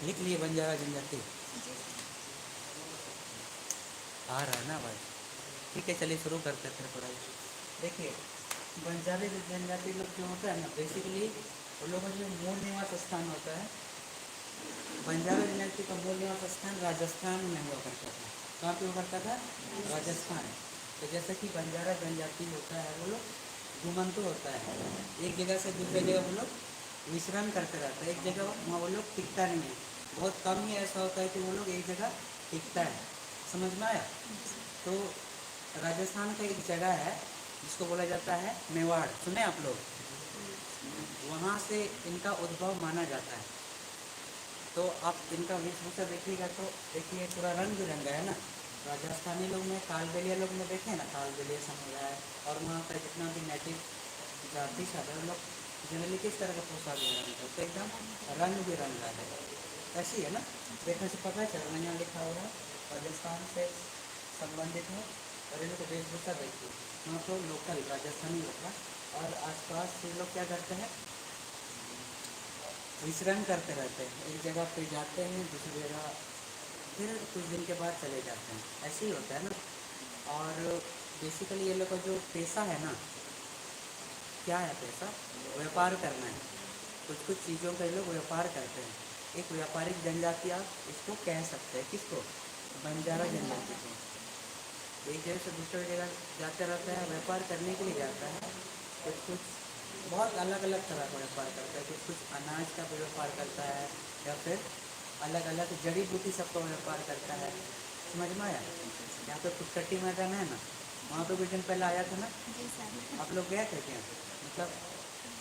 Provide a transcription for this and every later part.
लिख लिए बंजारा जनजाति? जी। आ रहा है ना भाई? ठीक है, चलिए शुरू करते हैं फिर पढ़ाई। देखिए, बंजारा जनजाति लोग जो होता है ना, बेसिकली उन लोगों का जो मूल निवास स्थान होता है, बंजारा जनजाति का मूल निवास स्थान राजस्थान में हुआ करता था। कहाँ पे हुआ करता था? राजस्थान। तो जैसे कि बंजारा जनजाति होता है, वो लोग घुमंतु होता है, एक जगह से दूसरी जगह वो लोग विश्राम करते रहते हैं। एक जगह वहाँ वो लोग टिकता नहीं है, बहुत कम ही ऐसा होता है कि वो लोग एक जगह टिकता है। समझ में आया? तो राजस्थान का एक जगह है जिसको बोला जाता है मेवाड़, सुने आप लोग? वहाँ से इनका उद्भव माना जाता है। तो आप इनका वेशभूषा देखिएगा तो देखिए पूरा रंग बिरंगा है ना। राजस्थानी लोग में, कालबेलिया लोग में देखें ना, कालबेलिया समुदाय और वहाँ पर जितना भी नेटिव जाति साधारण लोग जनरली किस तरह का पोशाक धारण करते, एकदम रंग बिरंगा है। ऐसी है ना, देखने से पता चल रहा है, यहाँ लिखा हुआ है राजस्थान से संबंधित है। और इन लोग वेशभूषा देखिए, वहाँ तो लोकल राजस्थानी लोग का, और आसपास ये लोग क्या करते हैं, विश्राम करते रहते हैं। एक जगह पे जाते हैं, दूसरी जगह फिर कुछ दिन के बाद चले जाते हैं, ऐसे ही होता है ना। और बेसिकली ये लोग का जो पेशा है ना, क्या है पेशा? व्यापार करना है। कुछ कुछ चीज़ों का ये लोग व्यापार करते हैं। एक व्यापारिक जनजाति आप इसको कह सकते हैं। किसको? बंजारा जनजाति को। एक जगह से दूसरी जगह जाते रहता है, व्यापार करने के लिए जाता है। कुछ कुछ बहुत अलग अलग तरह का व्यापार करता है। कुछ कुछ अनाज का भी व्यापार करता है, या फिर अलग अलग जड़ी बूटी सबका व्यापार करता है। समझ में आया? यहाँ पे कुटकट्टी मैदान है ना, वहाँ पे कुछ दिन पहले आया था ना, जी सर। आप लोग गए थे क्या? मतलब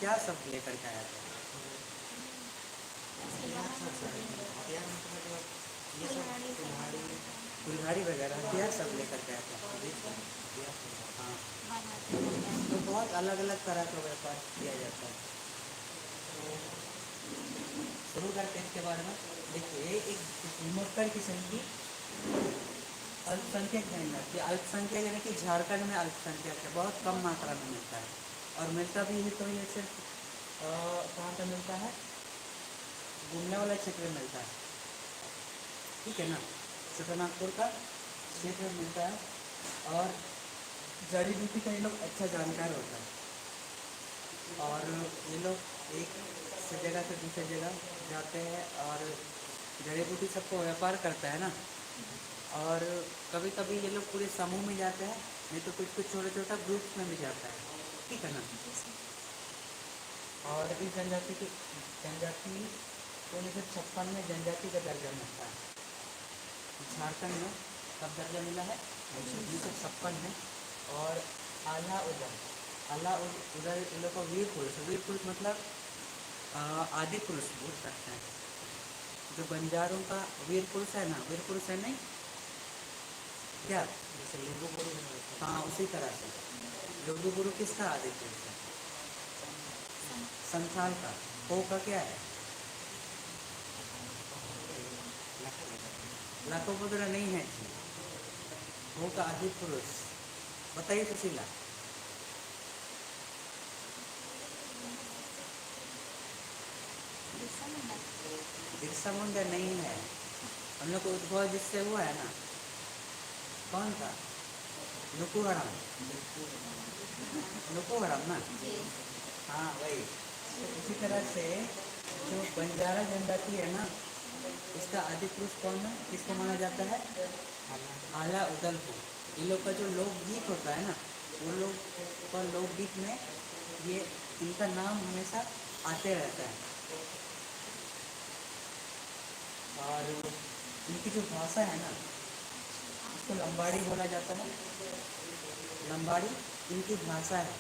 क्या सब लेकर के आया था? कुल्हाड़ी वगैरह क्या सब लेकर के आया था? हाँ, तो बहुत अलग अलग तरह का व्यापार किया जाता है। शुरू करते हैं इसके बारे में। देखिए, एक मोटर किस्म की अल्पसंख्यक जनजाति, अल्पसंख्यक यानी कि झारखंड में अल्पसंख्यक है, बहुत कम मात्रा में मिलता है। और मिलता भी है तो ये सिर्फ कहाँ पर मिलता है? घूमने वाला क्षेत्र में मिलता है, ठीक है ना, छोटानागपुर का क्षेत्र में मिलता है। और जड़ी बूटी का ये लोग अच्छा जानकार होता है। और ये लोग एक से जगह से दूसरी जगह जाते हैं, और जड़ी बूटी सबको व्यापार करता है ना। और कभी कभी ये लोग पूरे समूह में जाते हैं, नहीं तो कुछ कुछ छोटा छोटा ग्रुप्स में भी जाता है, ठीक है ना। और इस जनजाति को 1956 में जनजाति का दर्जा मिलता है। झारखंड में कब दर्जा मिला है? 1956 में। और आला उदल इन लोग को वीर पुरुष, वीर पुरुष मतलब आदि पुरुष बोल सकते हैं। जो बंजारों का वीर पुरुष है ना, वीर पुरुष है नहीं क्या? जैसे लुगु गुरु, हाँ उसी तरह से लुगु गुरु किसका आदि पुरुष है? संथाल का। हो का क्या है? लखोपुत्र नहीं है, हो का आदि पुरुष। बताइए सुशीला। बिरसा मुंडा नहीं है। हम लोग को उद्भव जिससे हुआ है ना, कौन था? नुकुहरम, नुकुहरम ना, हाँ वही। तो इसी तरह से जो बंजारा जनजाति है ना, इसका आदि पुरुष कौन है, किसको माना जाता है? आला उदल को। इन लोग का जो लोकगीत होता है ना, वो लोग का लोकगीत में ये इनका नाम हमेशा आते रहता है। और इनकी जो भाषा है ना, इसको लंबाड़ी बोला जाता है। लंबाड़ी इनकी भाषा है।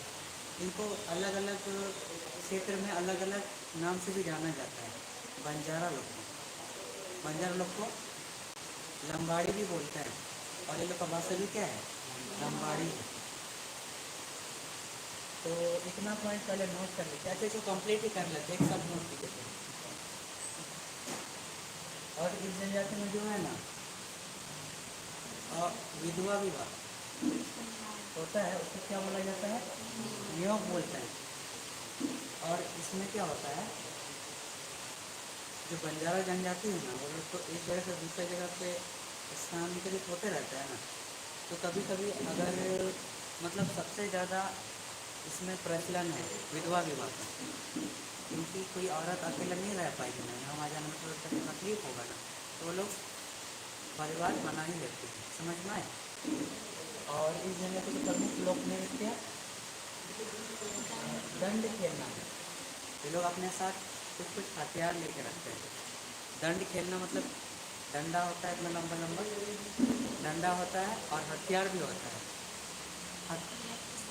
इनको अलग अलग क्षेत्र में अलग अलग नाम से भी जाना जाता है। बंजारा लोग को लंबाड़ी भी बोलते हैं, और ये लोग का भाषा भी क्या है? लंबाड़ी है। तो इतना पॉइंट पहले नोट कर लेते, ऐसे इसको कंप्लीट ही कर लेते, एक सब नोट कीजिए। और इस जनजाति में जो है ना, विधवा विवाह होता है, उसको क्या बोला जाता है? नियोग बोलते हैं। और इसमें क्या होता है, जो बंजारा जनजाति है ना, वो लोग तो एक जगह से दूसरे जगह पे स्थानांतरित होते रहते हैं ना। तो कभी कभी अगर मतलब सबसे ज़्यादा इसमें प्रचलन है विधवा विवाह का, क्योंकि कोई औरत अकेला नहीं रह पाएगी ना, यहाँ आ जाने में थोड़ा सा तकलीफ होगा ना, तो वो लोग परिवार बना ही लेते हैं, समझ में आए। और इस जगह के प्रमुख लोक नृत्य दंड खेलना है। ये लोग अपने साथ कुछ कुछ हथियार लेके रखते हैं। दंड खेलना मतलब डंडा होता है इतना लंबा लंबा, डंडा होता है और हथियार भी होता है।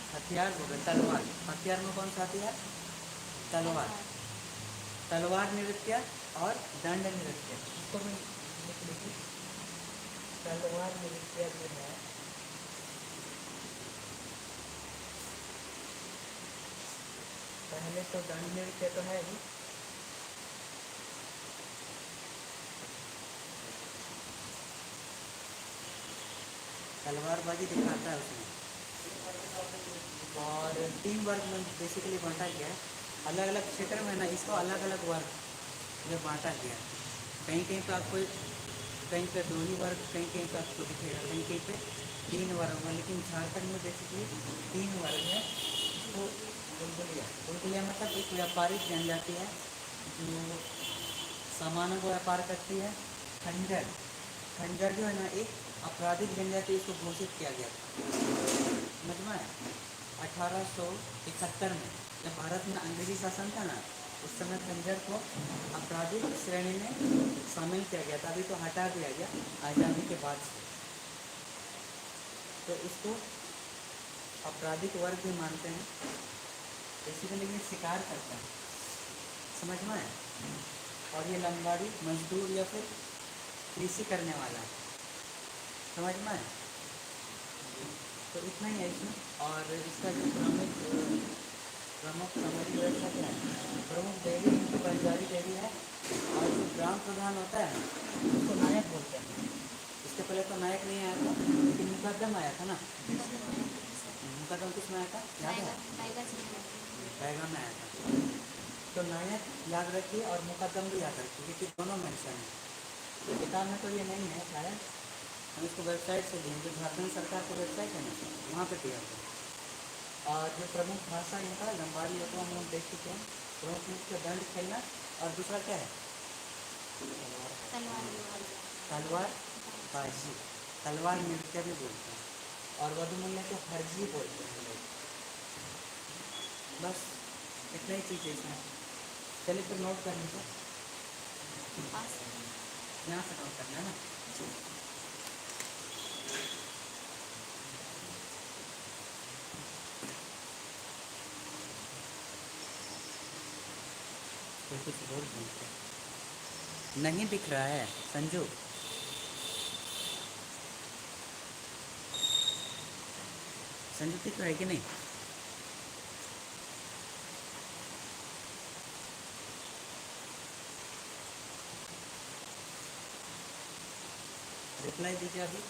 हथियार हो गए तलवार, हथियार में कौन सा हथियार? तलवार। तलवार नृत्य और दंड नृत्य, इसको भी लिख लीजिए। तलवार नृत्य जो है पहले तो दंड नृत्य तो है ही, तलवारबाजी दिखाता है उसमें। और टीम वर्क में बेसिकली बांटा गया है, अलग अलग क्षेत्र में ना इसको अलग अलग वर्ग में बांटा गया है। कहीं कहीं पे आपको कहीं पे 2 ही वर्ग, कहीं कहीं पे आपको दिखेगा, कहीं कहीं पे 3 वर्ग में, लेकिन झारखंड में बेसिकली 3 वर्ग है। इसको बुलबुलिया, बुलबुलिया मतलब एक व्यापारिक जनजाति है जो सामानों को व्यापार करती है। खंजर, खंजर जो है ना एक आपराधिक जनजाति, इसको घोषित किया गया था, समझ में आया? 1871 में जब भारत में अंग्रेजी शासन था ना, उस समय खंजर को आपराधिक श्रेणी में शामिल किया गया था। अभी तो हटा दिया गया आज़ादी के बाद से, तो इसको आपराधिक वर्ग भी मानते हैं। बेसिकली ये शिकार करता है, समझ में आया? और ये लंबाड़ी मजदूर या फिर कृषि करने वाला है, समझ में आया? तो इतना ही है इसमें। और इसका जो प्रमुख सामाजिक व्यवस्था क्या है? प्रमुख देवी इनकी बंजारी देवी है। और जो ग्राम प्रधान होता है उसको नायक बोलते हैं। इससे पहले तो नायक नहीं आया था, लेकिन मुकदम आया था ना। मुकदम किस में आया था याद है? बैगा में आया था। तो नायक याद रखिए और मुकदम भी याद रखिए, क्योंकि दोनों मेंशन है। किताब में तो ये नहीं है शायद, हम इसको वेबसाइट से देंगे, जो झारखंड सरकार की वेबसाइट है ना, वहाँ पे दिया है। और जो प्रमुख भाषा इनका लंबाड़ी होता है हम लोग देख चुके हैं। प्रमुख नृत्य दंड खेलना, और दूसरा क्या है? तलवार बाजी, तलवार नृत्य भी बोलते हैं। और वधुमल्य को हरजी बोलते हैं लोग। बस इतना ही चीज़ है इसमें। चलिए फिर नोट कर लीजिए, यहाँ से नोट करना है ना। तो कुछ बोल नहीं दिख रहा है संजू? संजू दिख रहा है कि नहीं? रिप्लाई दीजिए अभी।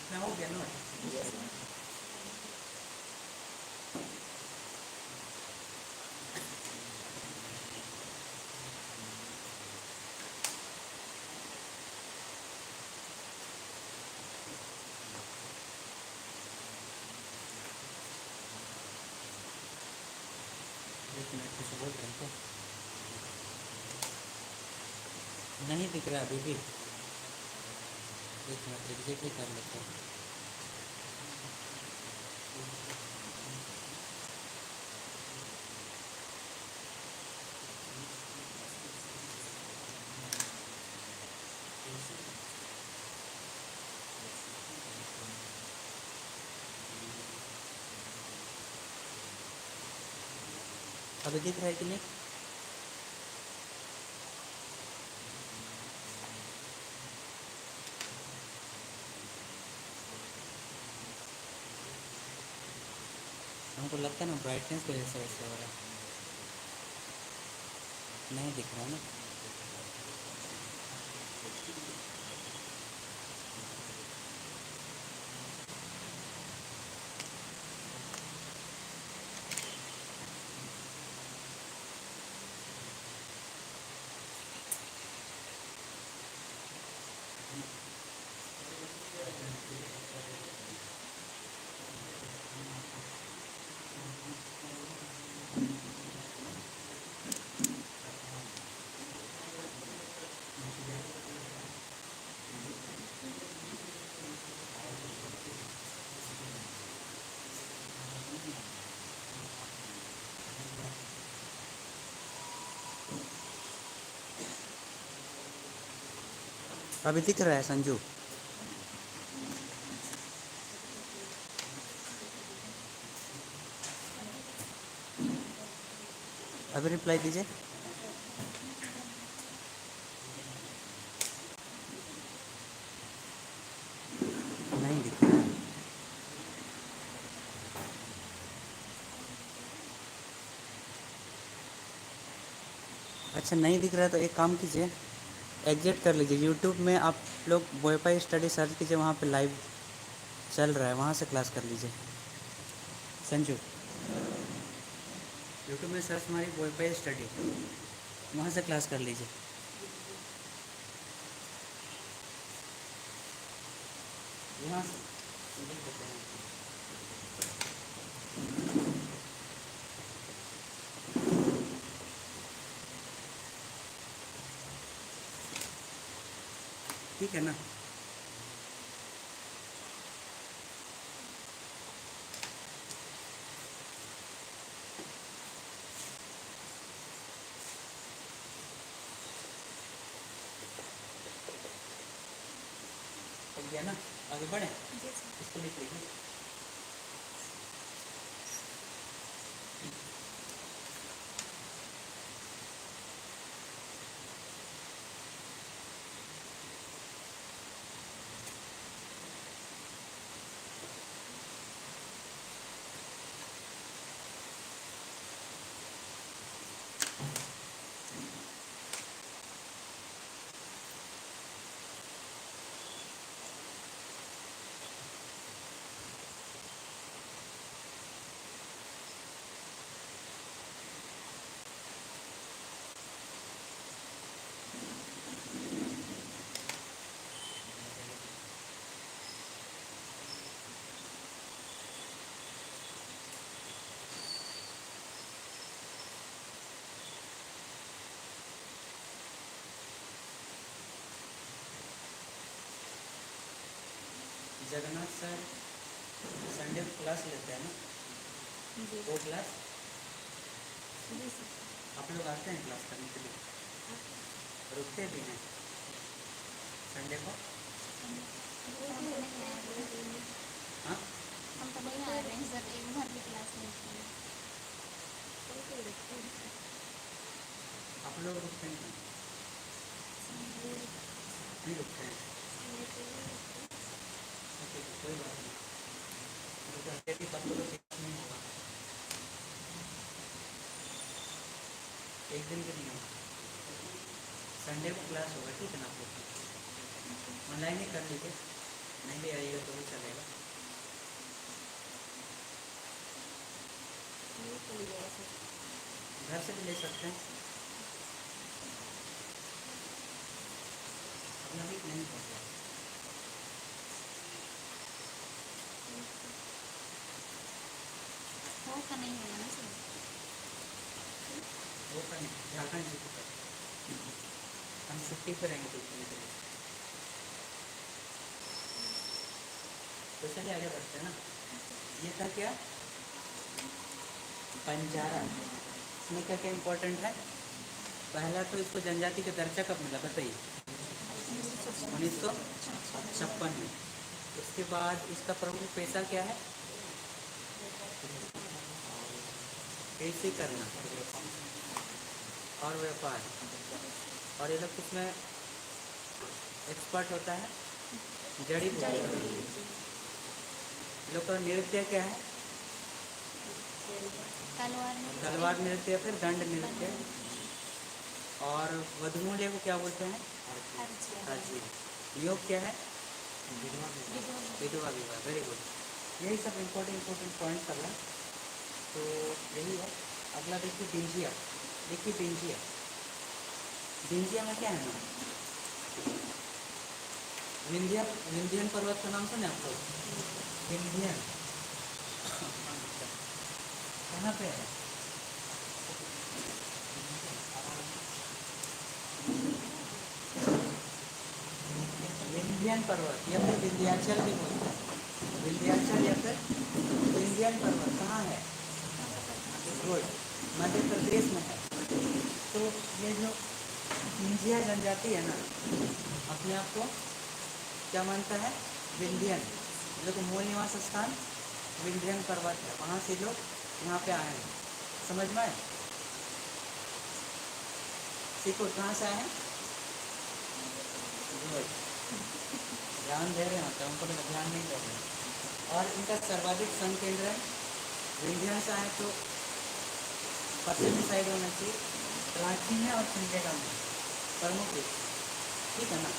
इतना हो गया ना। एक मिनट कुछ बोल रहे हैं क्या? नहीं दिख रहा अभी भी। एक मिनट एग्जिट ही कर लेते हैं। अभी दिख रहा है कि नहीं? हमको लगता है ना ब्राइटनेस की वजह से वैसे हो रहा है। नहीं दिख रहा ना। अभी दिख रहा है संजू? अभी रिप्लाई दीजिए। नहीं दिख रहा है। अच्छा नहीं दिख रहा है तो एक काम कीजिए, एग्जिट कर लीजिए। यूट्यूब में आप लोग वाईफाई स्टडी सर्च कीजिए, वहाँ पे लाइव चल रहा है, वहाँ से क्लास कर लीजिए। संजू यूट्यूब में सर्च मारिए वाईफाई स्टडी, वहाँ से क्लास कर लीजिए। यहाँ से ठीक है ना? हो गया ना? आगे बढ़े इसको लिख लीजिए। जगन्नाथ सर संडे को क्लास लेते हैं ना? वो क्लास आप लोग आते हैं क्लास करने के लिए? रुकते भी हैं संडे को? हाँ हम तो नहीं आ रहे हैं सर, एक भर की क्लास लेते हैं। आप लोग रुकते हैं क्या? नहीं रुकते हैं? ओके कोई बात नहीं, रुकते भी तब तो दिक्कत नहीं होगा। एक दिन के लिए संडे को क्लास होगा, ठीक है ना? आप लोग ऑनलाइन ही कर लीजिए। नहीं भी आइएगा तो भी चलेगा। ये चल जाएगा सर। घर से भी ले सकते हैं। अपना भी नहीं पड़ता। वो का नहीं होगा ना सर। वो का नहीं, झारखंड छुट्टी पर, हम छुट्टी पर रहेंगे कुछ दिन के लिए। तो चलिए आगे बढ़ते हैं ना। ये था क्या, बंजारा। इसमें क्या क्या इम्पोर्टेंट है। पहला तो इसको जनजाति का दर्जा कब मिला बताइए, 1956 में। उसके बाद इसका प्रमुख पेशा क्या है, कृषि करना और व्यापार। और ये लोग किसमें एक्सपर्ट होता है, जड़ी बूटी। लोग का नृत्य क्या है, तलवार नृत्य, फिर दंड नृत्य। और वधूमूल्य को क्या बोलते हैं, हाजी। योग क्या है, विधवा विवाह। Very good. यही सब इम्पोर्टेंट पॉइंट्स अगला तो यही है। अगला देखिए बिंजिया। देखिए बिंजिया, बिंजिया में क्या है ना, विंध्यन पर्वत का नाम सुने आप लोग, विंध्यन कहाँ पे है, विंध्यन पर्वत या फिर विंध्याचल भी बोलते हैं। विंध्याचल या फिर विंध्यन पर्वत कहाँ है, गुड, मध्य प्रदेश में है। तो ये जो विंध्या जनजाति है ना, अपने आप को क्या मानता है, विंध्यन। लोग मूल निवास स्थान विंध्यन पर्वत है, वहाँ से लोग यहाँ पे आए हैं। समझ में आए, सीखो कहाँ से आए हैं, गुड, ध्यान दे रहे हैं तो हमको ध्यान नहीं दे रहे। और इनका सर्वाधिक संघ केंद्र है, विंध्या से आए तो पश्चिमी साइड होना चाहिए, रांची में और चंडीगढ़ में प्रमुख है, ठीक है ना।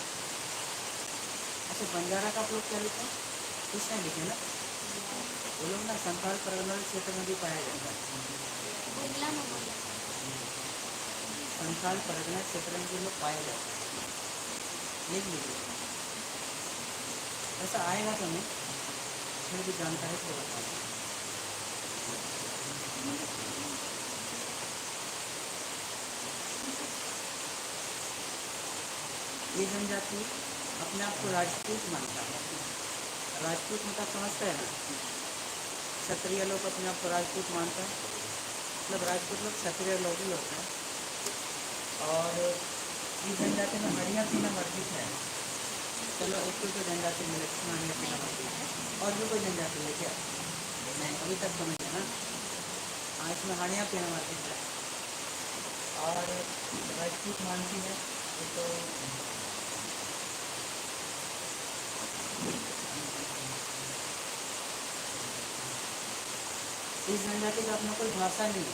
अच्छा बंजारा का आप लोग क्या लिखे, कुछ नहीं लिखे ना, वो लोग ना संथाल परगना क्षेत्र में भी पाया जाता है। संथाल परगना क्षेत्र में भी लोग पाए जाते हैं, लिख लीजिए। ऐसा आएगा तो नहीं, फिर भी जानकारी से बता दें। ये जनजाति अपने आप को राजपूत मानता है। राजपूत मतलब समझता है ना, क्षत्रिय लोग अपने आप को राजपूत मानता है, मतलब राजपूत लोग क्षत्रिय लोग ही होते हैं। और इस जनजाति में हड़िया पीना वर्जित है। चलो एक तो जनजाति में हड़िया पीना वर्जित है, और भी कोई जनजाति है क्या, नहीं, अभी तक समझ है ना। हाँ, इसमें हड़िया पीना वर्जित है। और राजपूत मानती है तो इस जनजाति का अपना कोई भाषा नहीं है,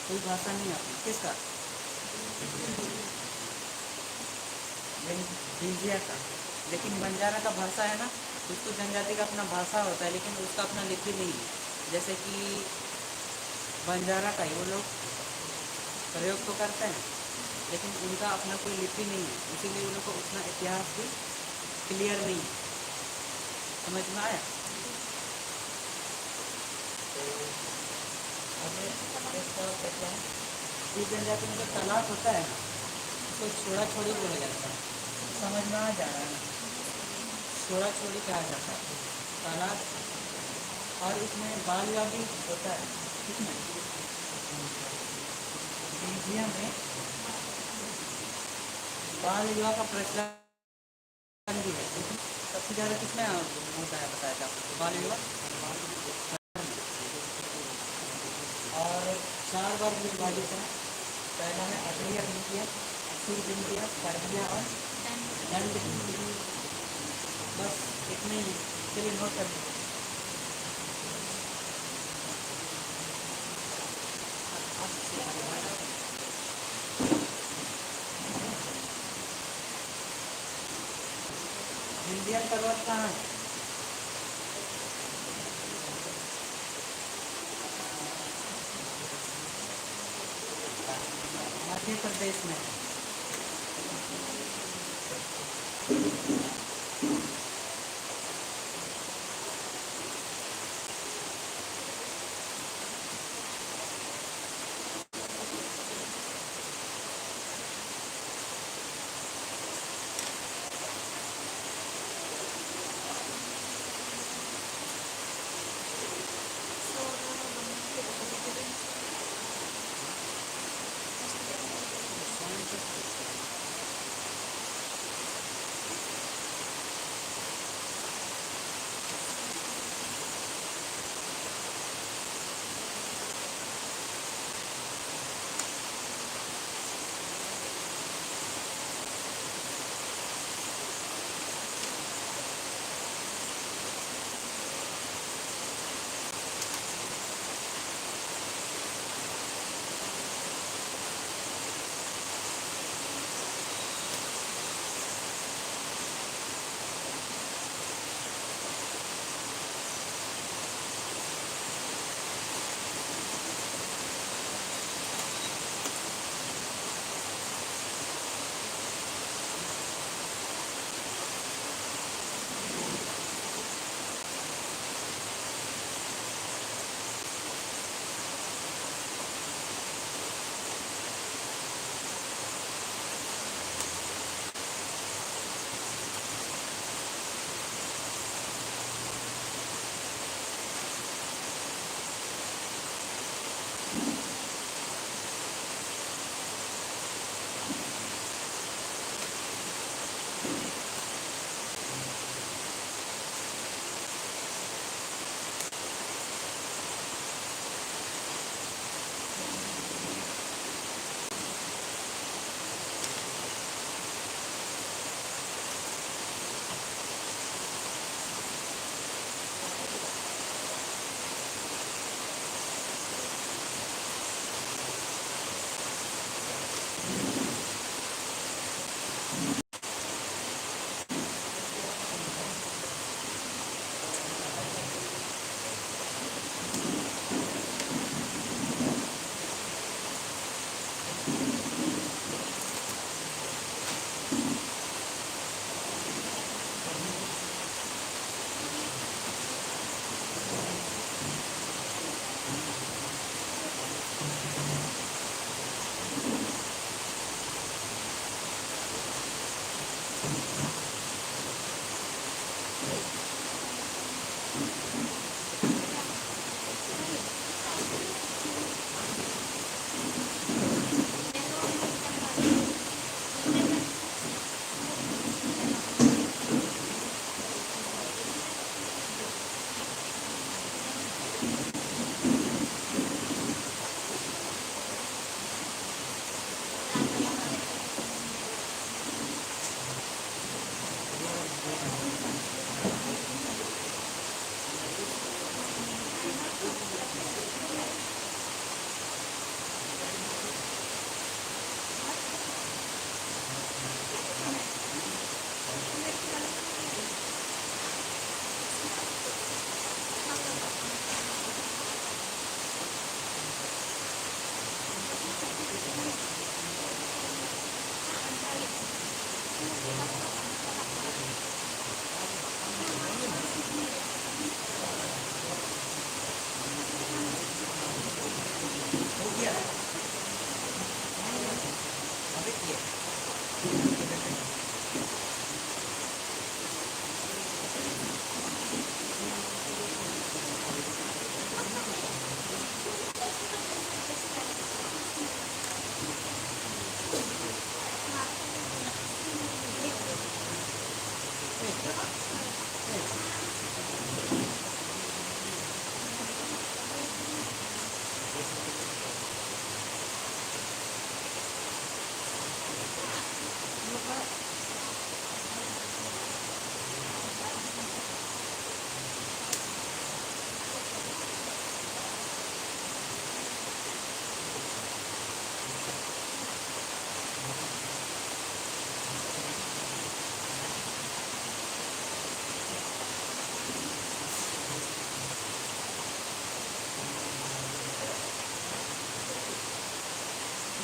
कोई भाषा नहीं है अपना, किसका, बिंजिया का। लेकिन बंजारा का भाषा है ना, उसको जनजाति का अपना भाषा होता है, लेकिन उसका अपना लिपि नहीं है। जैसे कि बंजारा का ही वो लोग प्रयोग तो करते हैं, लेकिन उनका अपना कोई लिपि नहीं है, इसीलिए उन लोग को उतना इतिहास भी क्लियर नहीं है। समझ में आया। इस जनजाति में जो तलाक होता है ना, उसको छोड़ा छोड़ी बोला जाता है। समझ में आ जा रहा है ना, छोड़ा छोड़ी कहा जाता है तलाक। और इसमें बाल विवाह भी होता है, किसमें, इंडिया में बाल विवाह का प्रचलन भी है। सबसे ज़्यादा किसमें होता है बताया था आपको, बाल विवाह। और 4 बार विभाजित है। पहला है अग्रिया विंध्या, असुर विंध्या, परगिया और दंड विंध्या। बस इतने ही, चलिए नोट कर लीजिए। इंडियन पर्वत कहाँ है? मध्य प्रदेश में।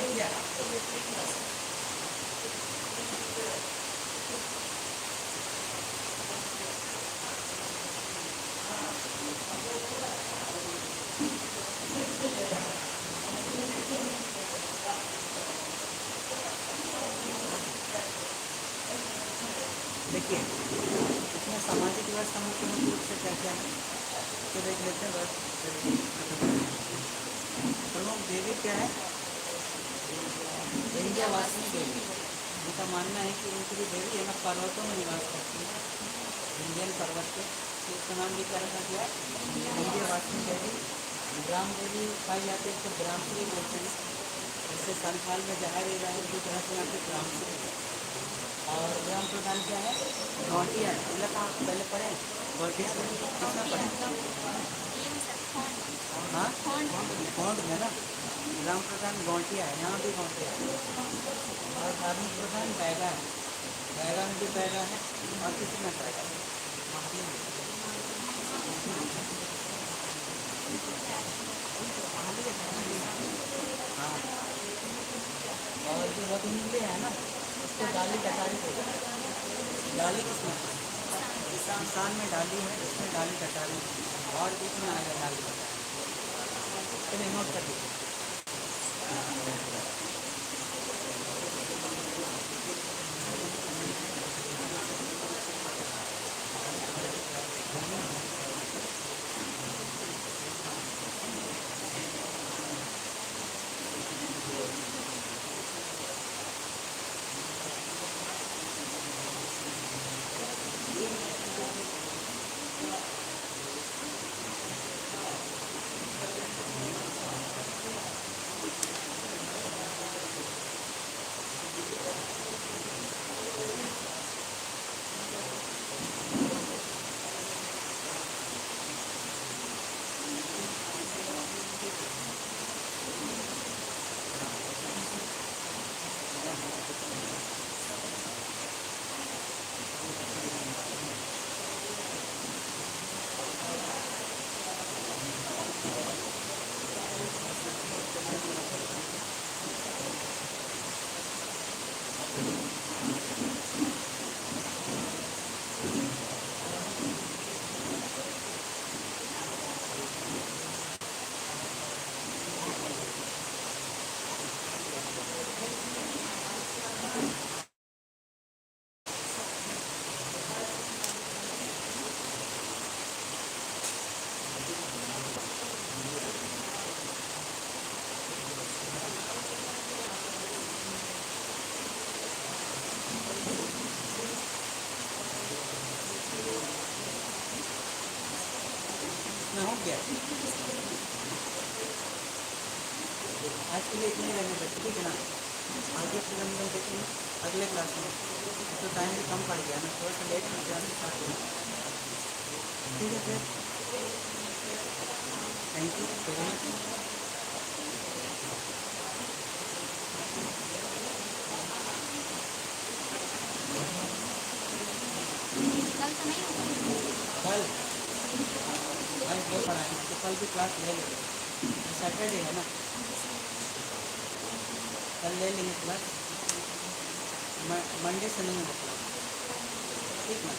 क्या देखिए इसमें सामाजिक व्यवस्था मुख्य रूप से क्या क्या है तो देख लेते हैं बस। प्रमुख देवी क्या है? विंध्यवासिनी देवी। उनका मानना है कि उनकी जो देवी है ना पर्वतों में निवास करती है, विंध्यन पर्वत पे, तो उसका नाम भी क्या रखा गया? विंध्यवासिनी देवी। ग्राम देवी पाई जाती है, इसको ग्रामश्री बोलते हैं। इससे संथाल में जहाँ रह रहा है उसी तरह से यहाँ पे ग्रामश्री है। और ग्राम प्रधान क्या है? गौटिया है। मतलब आप पहले पढ़े गौटिया कितना पढ़े? हाँ गौंड में ना ग्राम प्रधान गौटिया है, यहाँ भी गौटिया है। और धार्मिक प्रधान बैगा है, बैगा में भी बैगा है। और किसी में बैगा है? हाँ। और जो रघुनीले है ना उसको डाली कटारी बोलते हैं। डाली किसमें? किसान में डाली है, इसमें डाली कटारी। और किसमें आएगा डाली कटारी? चलिए नोट कर दीजिए। मैं हो गया आज के लिए इतने ही रहने बच्चे, ठीक है ना? आगे फिर हम लोग देखेंगे अगले क्लास में। तो टाइम भी कम पड़ गया ना, थोड़ा सा लेट हो जाना स्टार्ट हुआ। ठीक है फिर, थैंक यू वेरी मच। कल तो नहीं होगा। कल आज वो पढ़ाएंगे तो कल भी क्लास ले लेंगे। सैटरडे है ना, कल ले लेंगे क्लास। मंडे से नहीं होगा क्लास, ठीक ना?